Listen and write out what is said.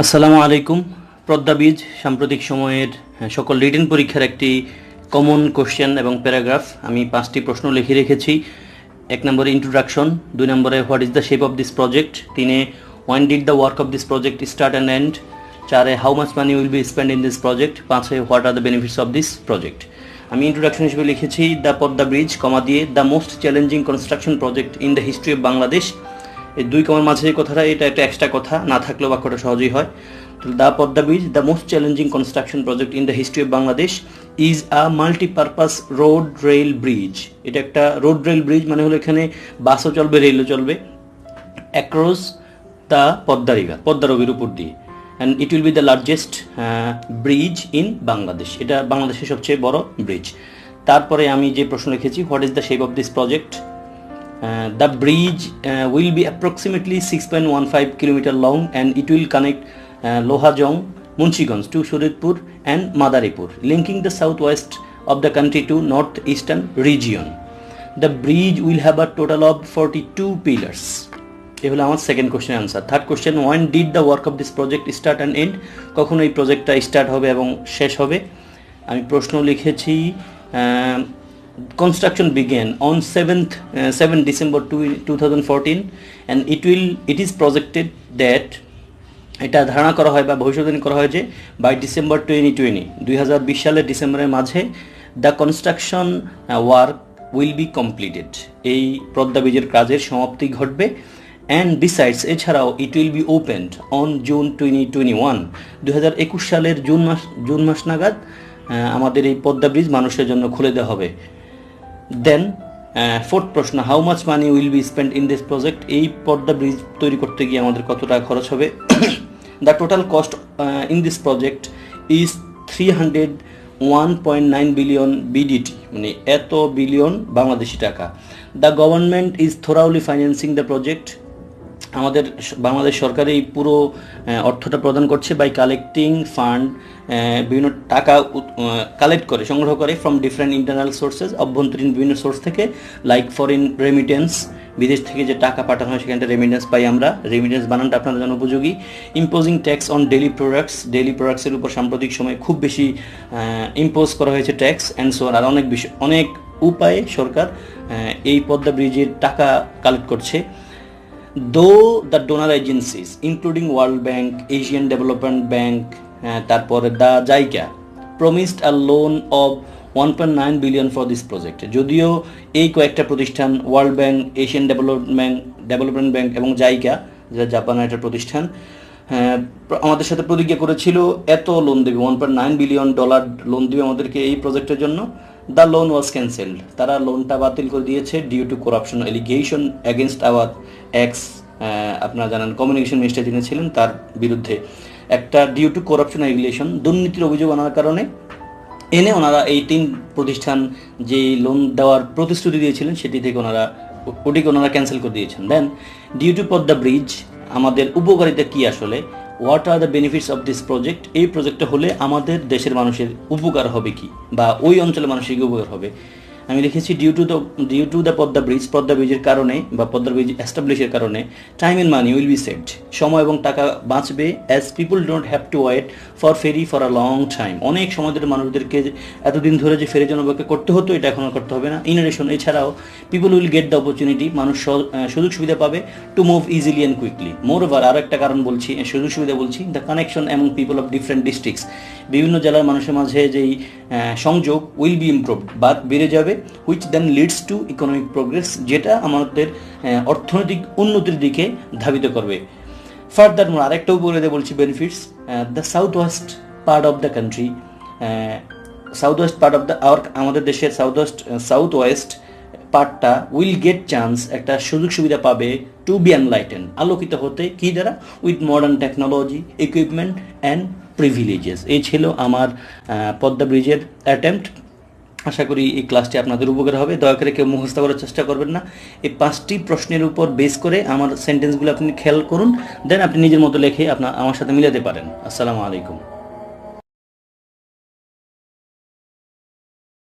আসসালামু আলাইকুম। পদ্মাবীজ সাম্প্রতিক সময়ের সকল রিটেন পরীক্ষার একটি কমন কোশ্চেন এবং প্যারাগ্রাফ। আমি 5টি প্রশ্ন লিখে রেখেছি। 1 নম্বরে ইন্ট্রোডাকশন, 2 নম্বরে what is the shape of this project, 3 when did the work of this project start and end, 4 how much money will be spend in this project, 5 what are the benefits of this project. আমি introduction হিসেবে লিখেছি the Padma bridge, comma দিয়ে the most challenging construction project in the history of Bangladesh. এই 2 কমার মাঝে যে কথাটা, এটা একটা এক্সট্রা কথা, না থাকলেও বাক্যটা সহজেই হয়। The Padma bridge, the most challenging construction project in the history of Bangladesh, is a multipurpose road rail bridge. এটা একটা রোড রেল ব্রিজ, মানে হলো এখানে বাসও চলবে, রেলও চলবে, across the Padma river, Padma নদীর উপর দিয়ে। And it will be the largest bridge in Bangladesh. এটা বাংলাদেশের সবচেয়ে বড় ব্রিজ। তারপরে আমি যে প্রশ্ন লিখেছি, what is the shape of this project. The bridge will be approximately 6.15 km long and it will connect Lohajong, Munchiganj to Suritpur and Madaripur, linking the southwest of the country to northeastern region. The bridge will have a total of 42 pillars. এই হলো আমার second question answer. Third question, when did the work of this project start and end? কখন এই প্রজেক্টটা start হবে এবং শেষ হবে? আমি প্রশ্ন লিখেছি construction began on 7 December 2014 and it is projected that এটা ধারণা করা হয় বা ভবিষ্যৎবাণী করা হয় যে বাই ডিসেম্বর 2020 সালের ডিসেম্বরের মাঝে the construction work will be completed, এই পদ্মা ব্রিজের কাজের সমাপ্তি ঘটবে। অ্যান্ড বিসাইডস, এছাড়াও it will be opened on June 2021 সালের জুন মাস নাগাদ আমাদের এই পদ্মা ব্রিজ মানুষের জন্য খুলে দেওয়া হবে। দেন ফোর্থ প্রশ্ন, how much money will be spend in this project, এই পদ্মা ব্রিজ তৈরি করতে গিয়ে আমাদের কত টাকা খরচ হবে। The total cost in this project is 301.9 billion BDT, মানে এত বিলিয়ন বাংলাদেশি টাকা। The government is থোরাউলি financing the project, আমাদের বাংলাদেশ সরকার এই পুরো অর্থটা প্রদান করছে বাই কালেক্টিং ফান্ড, বিভিন্ন টাকা কালেক্ট করে, সংগ্রহ করে ফ্রম ডিফারেন্ট ইন্টারনাল সোর্সেস, অভ্যন্তরীণ বিভিন্ন সোর্স থেকে, লাইক ফরেন রেমিটেন্স, বিদেশ থেকে যে টাকা পাঠানো হয় সেখান থেকে রেমিটেন্স পাই আমরা। রেমিটেন্স বানানটা আপনাদের জন্য উপযোগী। ইম্পোজিং ট্যাক্স অন ডেইলি প্রোডাক্টসের উপর সাম্প্রতিক সময়ে খুব বেশি ইম্পোজ করা হয়েছে ট্যাক্স অ্যান্ড সো আর অনেক উপায়ে সরকার এই পদ্মা ব্রিজের টাকা কালেক্ট করছে। Though the donor agencies including World Bank, Asian Development Bank, তারপরে the JICA promised a loan of 1.9 billion for this project, যদিও এই কয়েকটা প্রতিষ্ঠান world bank, Asian development bank এবং জাইকা, যেটা জাপানের একটা প্রতিষ্ঠান, আমাদের সাথে প্রতিজ্ঞা করেছিল এত লোন দেবে, $1.9 বিলিয়ন লোন দেবে আমাদেরকে এই প্রজেক্টের জন্য। দ্য লোন ওয়াজ ক্যান্সেলড, তারা লোনটা বাতিল করে দিয়েছে due to corruption allegation against our ex, আপনারা জানেন কমিউনিকেশন মিনিস্টার যিনি ছিলেন তার বিরুদ্ধে একটা ডিউ টু করাপশন এলিগেশন, দুর্নীতির অভিযোগ আনার কারণে ওনারা এই 3 প্রতিষ্ঠান যে লোন দেওয়ার প্রতিশ্রুতি দিয়েছিলেন সেটি থেকে ওটিকে ওনারা ক্যান্সেল করে দিয়েছেন। দেন ডিউ টু পদ্মা ব্রিজ আমাদের উপকারিতা কি আসলে, what are the benefits of this project, এই প্রজেক্টটা হলে আমাদের দেশের মানুষের উপকার হবে কি, বা ওই অঞ্চলের মানুষের কি উপকার হবে। আমি লিখেছি ডিউ টু দ্য পদ্মা ব্রিজের কারণে বা পদ্মা ব্রিজ এস্টাবলিশের কারণে time and money will be saved, সময় এবং টাকা বাঁচবে। As people don't have to wait for ferry for a long time, অনেক সময় ধরে মানুষদেরকে এতদিন ধরে যে ফেরির জন্য অপেক্ষা করতে হতো এটা এখন আর করতে হবে না। ইনোভেশন, এছাড়াও people will get the opportunity, মানুষ সুযোগ সুবিধা পাবে to move easily and quickly. More over, আরও একটা কারণ বলছি, সুযোগ সুবিধা বলছি, the connection among people of different districts, বিভিন্ন জেলার মানুষের মাঝে যেই সংযোগ উইল বি ইমপ্রুভড, বা বেড়ে যাবে, which then leads to economic progress, যেটা আমাদের অর্থনৈতিক উন্নতির দিকে ধাবিত করবে। ফার্দার মোর আরেকটা উপরে বলছি benefits, the south West part of the country, আমাদের দেশের সাউথ ওয়েস্ট পার্টটা উইল গেট চান্স, একটা সুযোগ সুবিধা পাবে, টু বি এনলাইটেন, আলোকিত হতে, কি দ্বারা, with modern technology, equipment and privileges. এই ছিল আমার পদ্মা ব্রিজের অ্যাটেম্পট। আশা করি এই ক্লাসটি আপনাদের উপকার হবে। দয়া করে কেউ মুখস্থ করার চেষ্টা করবেন না। এই 5টি প্রশ্নের উপর বেস করে আমার সেন্টেন্সগুলো আপনি খেয়াল করুন, দেন আপনি নিজের মতো লিখে আমার সাথে মিলাতে পারেন। আসসালামু আলাইকুম।